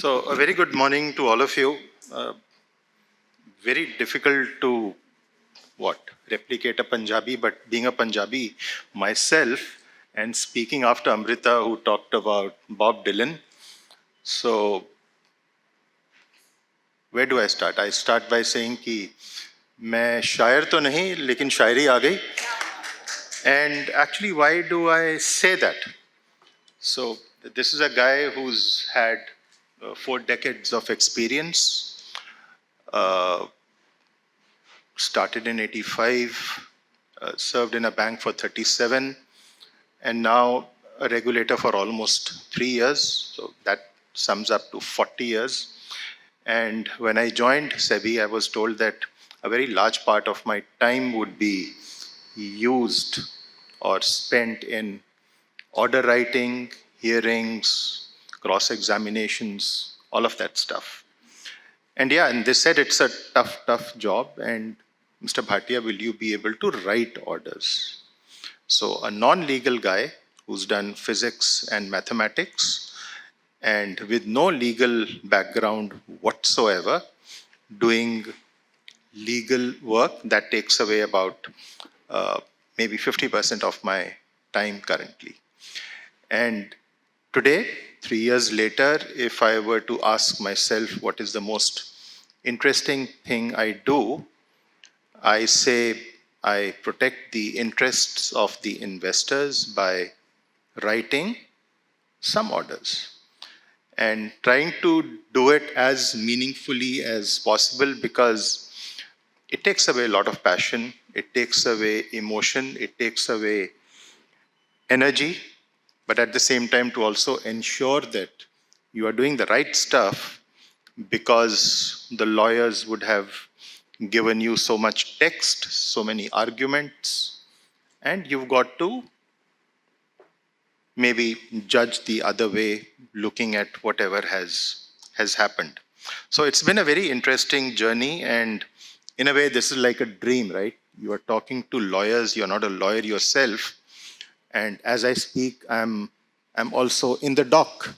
So a very good morning to all of you. Very difficult to replicate a Punjabi, but being a Punjabi myself and speaking after Amrita, who talked about Bob Dylan. So where do I start? I start by saying कि मैं शायर तो नहीं, लेकिन शायरी आ गई. And actually, why do I say that? So this is a guy who's had 4 decades of experience. Started in 85, served in a bank for 37, and now a regulator for almost 3 years. So that sums up to 40 years. And when I joined SEBI, I was told that a very large part of my time would be used or spent in order writing, hearings, cross-examinations, all of that stuff. And yeah, and they said it's a tough job. And Mr. Bhatia, will you be able to write orders? So a non-legal guy who's done physics and mathematics and with no legal background whatsoever, doing legal work, that takes away about maybe 50% of my time currently. And today, 3 years later, if I were to ask myself what is the most interesting thing I do, I say I protect the interests of the investors by writing some orders and trying to do it as meaningfully as possible, because it takes away a lot of passion, it takes away emotion, it takes away energy, but at the same time to also ensure that you are doing the right stuff, because the lawyers would have given you so much text, so many arguments, and you've got to maybe judge the other way, looking at whatever has happened. So it's been a very interesting journey, and in a way, this is like a dream, right? You are talking to lawyers, you're not a lawyer yourself. And as I speak, I'm also in the dock.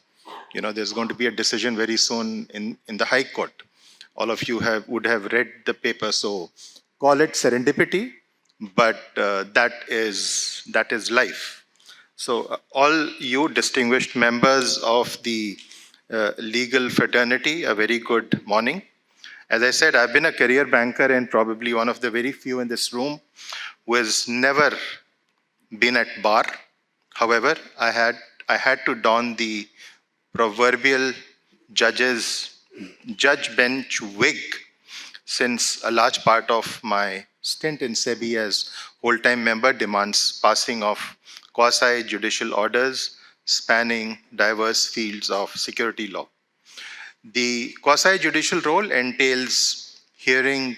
You know, there's going to be a decision very soon in the High Court. All of you would have read the paper, so call it serendipity, but that is life. So all you distinguished members of the legal fraternity, a very good morning. As I said, I've been a career banker and probably one of the very few in this room who has never been at bar. However, I had to don the proverbial judge bench wig, since a large part of my stint in SEBI as whole-time member demands passing of quasi-judicial orders spanning diverse fields of security law. The quasi-judicial role entails hearing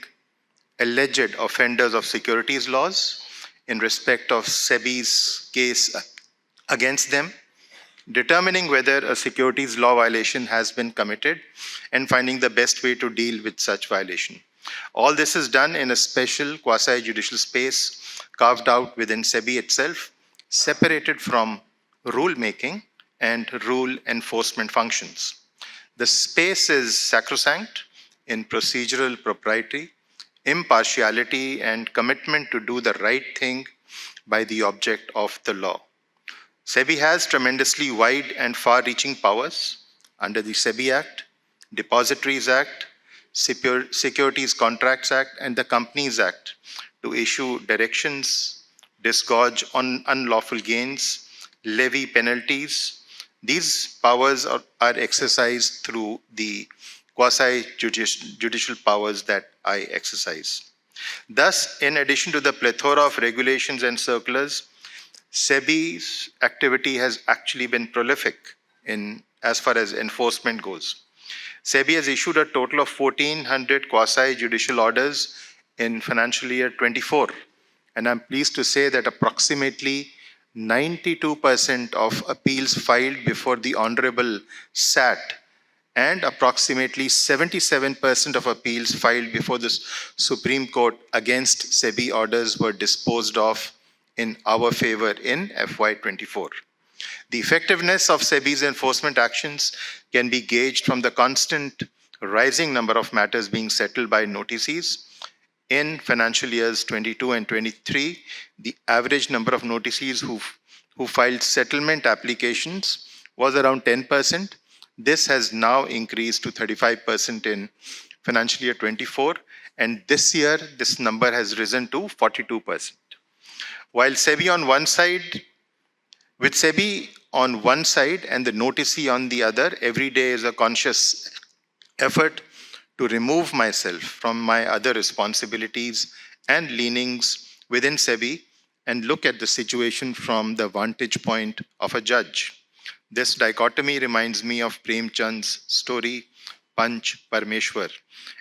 alleged offenders of securities laws in respect of SEBI's case against them, determining whether a securities law violation has been committed, and finding the best way to deal with such violation. All this is done in a special quasi-judicial space carved out within SEBI itself, separated from rule-making and rule enforcement functions. The space is sacrosanct in procedural propriety, impartiality, and commitment to do the right thing by the object of the law. SEBI has tremendously wide and far-reaching powers under the SEBI Act, Depositories Act, Securities Contracts Act, and the Companies Act to issue directions, disgorge on unlawful gains, levy penalties. These powers are exercised through the quasi-judicial powers that I exercise. Thus, in addition to the plethora of regulations and circulars, SEBI's activity has actually been prolific as far as enforcement goes. SEBI has issued a total of 1,400 quasi-judicial orders in financial year 24. And I'm pleased to say that approximately 92% of appeals filed before the Honorable SAT and approximately 77% of appeals filed before the Supreme Court against SEBI orders were disposed of in our favor in FY24. The effectiveness of SEBI's enforcement actions can be gauged from the constant rising number of matters being settled by notices. In financial years 22 and 23, the average number of notices who filed settlement applications was around 10%. This has now increased to 35% in financial year 24, and this year this number has risen to 42%. While SEBI on one side, with SEBI on one side and the noticee on the other, every day is a conscious effort to remove myself from my other responsibilities and leanings within SEBI and look at the situation from the vantage point of a judge. This dichotomy reminds me of Prem Chand's story, Panch Parmeshwar,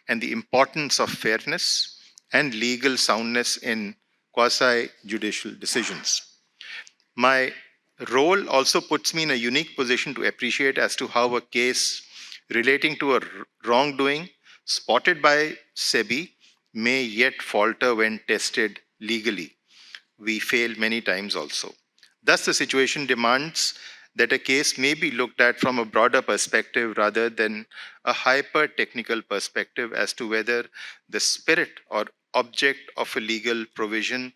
and the importance of fairness and legal soundness in quasi-judicial decisions. My role also puts me in a unique position to appreciate as to how a case relating to a wrongdoing spotted by SEBI may yet falter when tested legally. We fail many times also. Thus, the situation demands that a case may be looked at from a broader perspective rather than a hyper-technical perspective as to whether the spirit or object of a legal provision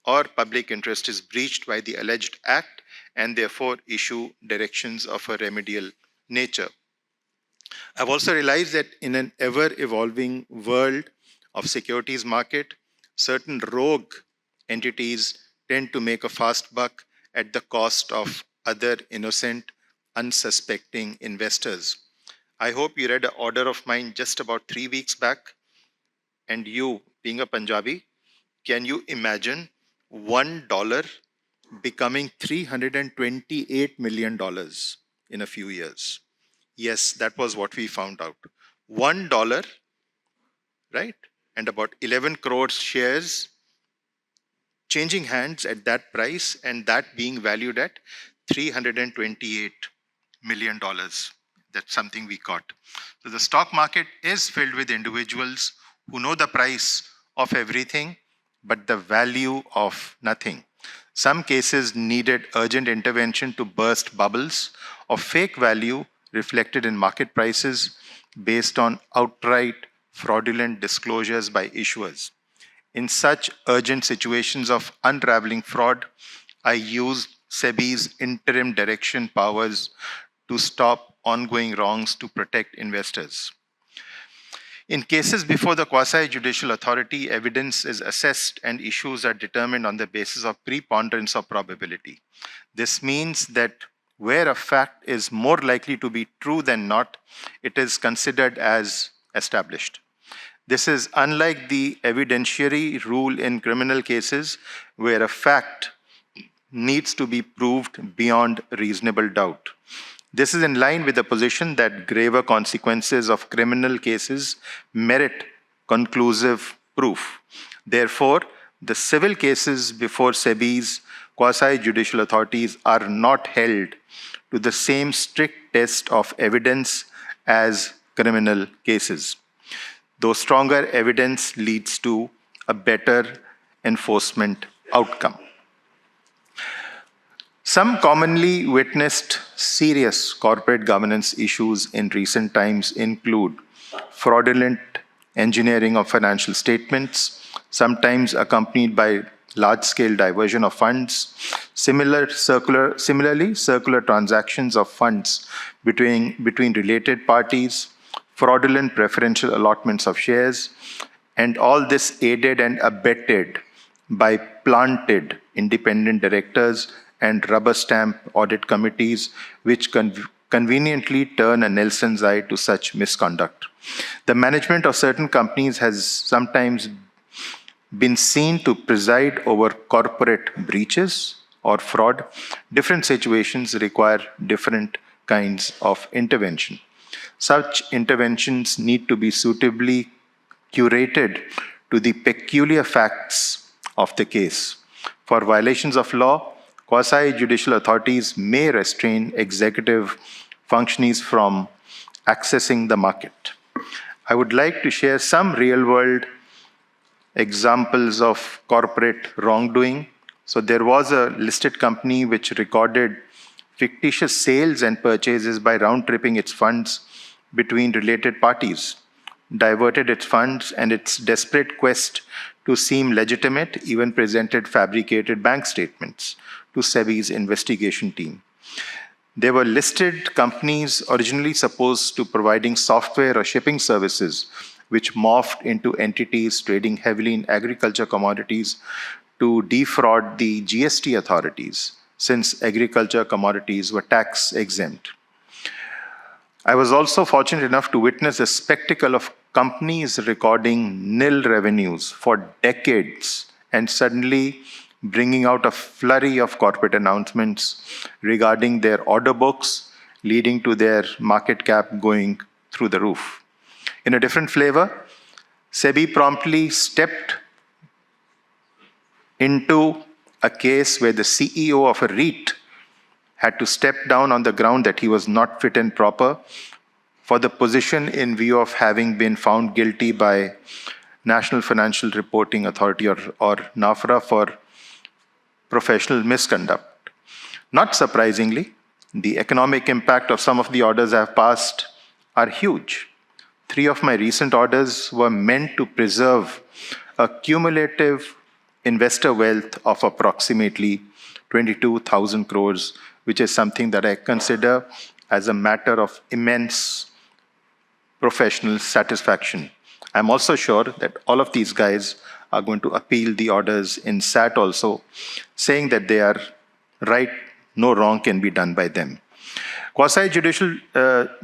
or public interest is breached by the alleged act and therefore issue directions of a remedial nature. I've also realized that in an ever-evolving world of securities market, certain rogue entities tend to make a fast buck at the cost of other innocent, unsuspecting investors. I hope you read an order of mine just about 3 weeks back. And you, being a Punjabi, can you imagine $1 becoming $328 million in a few years? Yes, that was what we found out. $1, right? And about 11 crores shares changing hands at that price, and that being valued at $328 million. That's something we caught. So the stock market is filled with individuals who know the price of everything, but the value of nothing. Some cases needed urgent intervention to burst bubbles of fake value reflected in market prices based on outright fraudulent disclosures by issuers. In such urgent situations of unraveling fraud, I use SEBI's interim direction powers to stop ongoing wrongs to protect investors. In cases before the quasi-judicial authority, evidence is assessed and issues are determined on the basis of preponderance of probability. This means that where a fact is more likely to be true than not, it is considered as established. This is unlike the evidentiary rule in criminal cases where a fact needs to be proved beyond reasonable doubt. This is in line with the position that graver consequences of criminal cases merit conclusive proof. Therefore, the civil cases before SEBI's quasi-judicial authorities are not held to the same strict test of evidence as criminal cases, though stronger evidence leads to a better enforcement outcome. Some commonly witnessed serious corporate governance issues in recent times include fraudulent engineering of financial statements, sometimes accompanied by large-scale diversion of funds, similarly circular transactions of funds between related parties, fraudulent preferential allotments of shares, and all this aided and abetted by planted independent directors and rubber stamp audit committees, which conveniently turn a Nelson's eye to such misconduct. The management of certain companies has sometimes been seen to preside over corporate breaches or fraud. Different situations require different kinds of intervention. Such interventions need to be suitably curated to the peculiar facts of the case. For violations of law, quasi-judicial authorities may restrain executive functionaries from accessing the market. I would like to share some real-world examples of corporate wrongdoing. So there was a listed company which recorded fictitious sales and purchases by round-tripping its funds between related parties, diverted its funds, and its desperate quest to seem legitimate even presented fabricated bank statements to SEBI's investigation team. They were listed companies originally supposed to providing software or shipping services, which morphed into entities trading heavily in agriculture commodities to defraud the GST authorities, since agriculture commodities were tax exempt. I was also fortunate enough to witness the spectacle of companies recording nil revenues for decades and suddenly bringing out a flurry of corporate announcements regarding their order books, leading to their market cap going through the roof. In a different flavor, SEBI promptly stepped into a case where the CEO of a REIT had to step down on the ground that he was not fit and proper for the position in view of having been found guilty by National Financial Reporting Authority or NAFRA for professional misconduct. Not surprisingly, the economic impact of some of the orders I have passed are huge. 3 of my recent orders were meant to preserve a cumulative investor wealth of approximately 22,000 crores, which is something that I consider as a matter of immense professional satisfaction. I'm also sure that all of these guys are going to appeal the orders in SAT also, saying that they are right, no wrong can be done by them. Quasi-judicial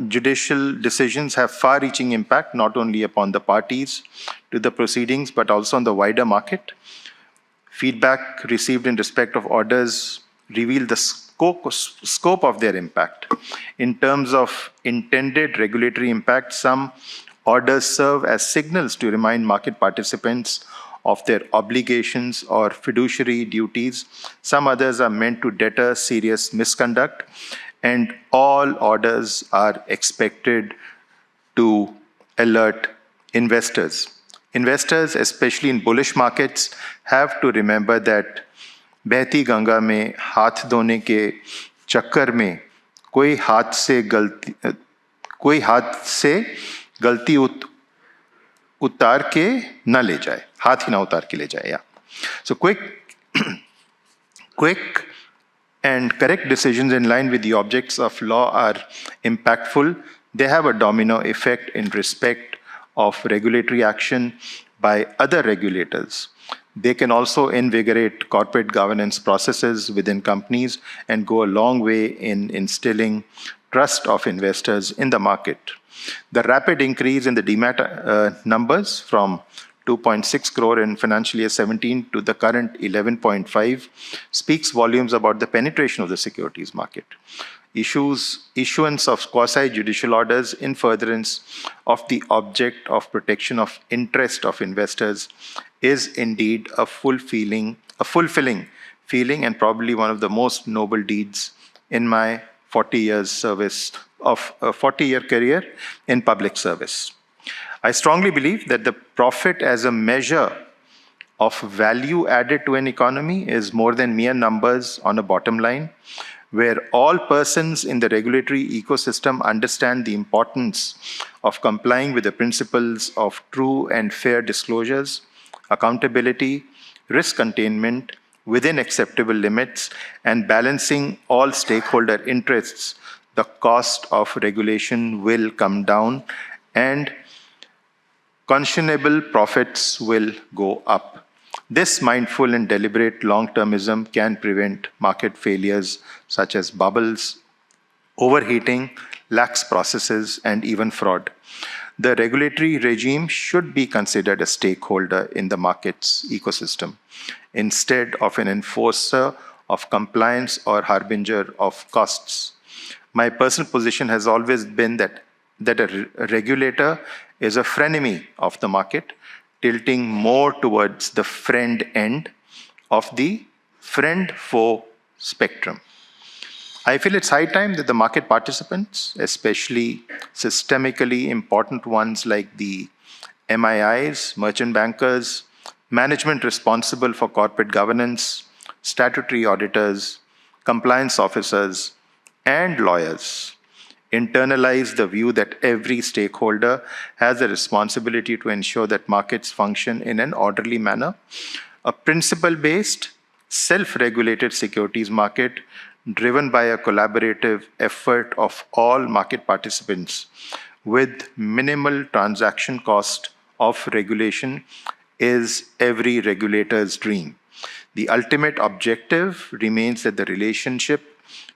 judicial decisions have far-reaching impact not only upon the parties to the proceedings, but also on the wider market. Feedback received in respect of orders reveal the scope of their impact. In terms of intended regulatory impact, some orders serve as signals to remind market participants of their obligations or fiduciary duties. Some others are meant to deter serious misconduct, and all orders are expected to alert investors. Investors, especially in bullish markets, have to remember that बहती गंगा में हाथ धोने के चक्कर में कोई हाथ से गलती उतार के न ले जाए, हाथ ही ना उतार के ले जाए. Yeah. So quick and correct decisions in line with the objects of law are impactful. They have a domino effect in respect of regulatory action by other regulators. They can also invigorate corporate governance processes within companies and go a long way in instilling trust of investors in the market. The rapid increase in the demat numbers from 2.6 crore in financial year 17 to the current 11.5 speaks volumes about the penetration of the securities market. Issuance of quasi-judicial orders in furtherance of the object of protection of interest of investors is indeed a fulfilling feeling and probably one of the most noble deeds in my 40 years service of a 40-year career in public service. I strongly believe that the profit as a measure of value added to an economy is more than mere numbers on a bottom line, where all persons in the regulatory ecosystem understand the importance of complying with the principles of true and fair disclosures, accountability, risk containment within acceptable limits, and balancing all stakeholder interests, the cost of regulation will come down and conscionable profits will go up. This mindful and deliberate long-termism can prevent market failures such as bubbles, overheating, lax processes, and even fraud. The regulatory regime should be considered a stakeholder in the market's ecosystem, instead of an enforcer of compliance or harbinger of costs. My personal position has always been that a regulator is a frenemy of the market, tilting more towards the friend end of the friend-foe spectrum. I feel it's high time that the market participants, especially systemically important ones like the MIIs, merchant bankers, management responsible for corporate governance, statutory auditors, compliance officers, and lawyers internalize the view that every stakeholder has a responsibility to ensure that markets function in an orderly manner. A principle-based, self-regulated securities market driven by a collaborative effort of all market participants with minimal transaction cost of regulation is every regulator's dream. The ultimate objective remains that the relationship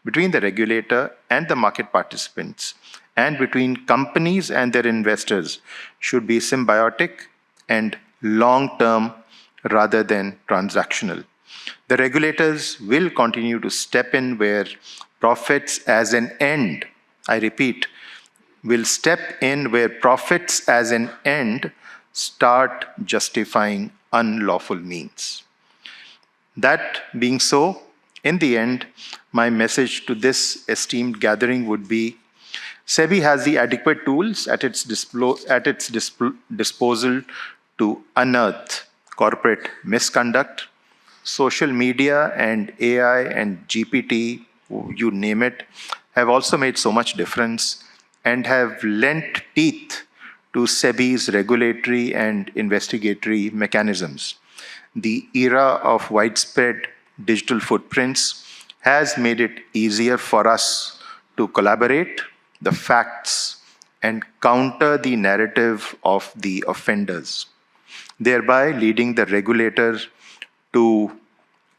between the regulator and the market participants and between companies and their investors should be symbiotic and long-term rather than transactional. The regulators will continue to step in where profits as an end, I repeat, will step in where profits as an end start justifying unlawful means. That being so, in the end, my message to this esteemed gathering would be SEBI has the adequate tools at its disposal to unearth corporate misconduct. Social media and AI and GPT, you name it, have also made so much difference and have lent teeth to SEBI's regulatory and investigatory mechanisms. The era of widespread digital footprints has made it easier for us to collaborate the facts and counter the narrative of the offenders, thereby leading the regulator to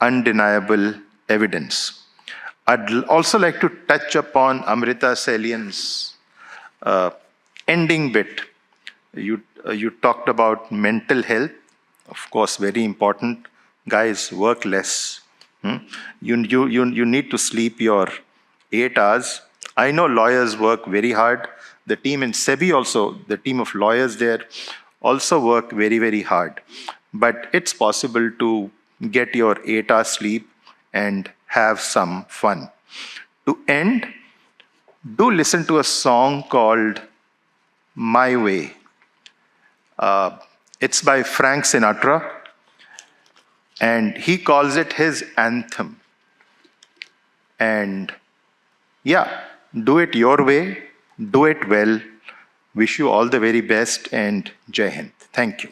undeniable evidence. I'd also like to touch upon Amrita Salian's ending bit. You talked about mental health, of course, very important. Guys, work less. You need to sleep your 8 hours. I know lawyers work very hard. The team in SEBI also, the team of lawyers there, also work very, very hard. But it's possible to get your 8 hours sleep and have some fun. To end, do listen to a song called My Way. It's by Frank Sinatra, and he calls it his anthem. And yeah, do it your way, do it well. Wish you all the very best, and Jai Hind. Thank you.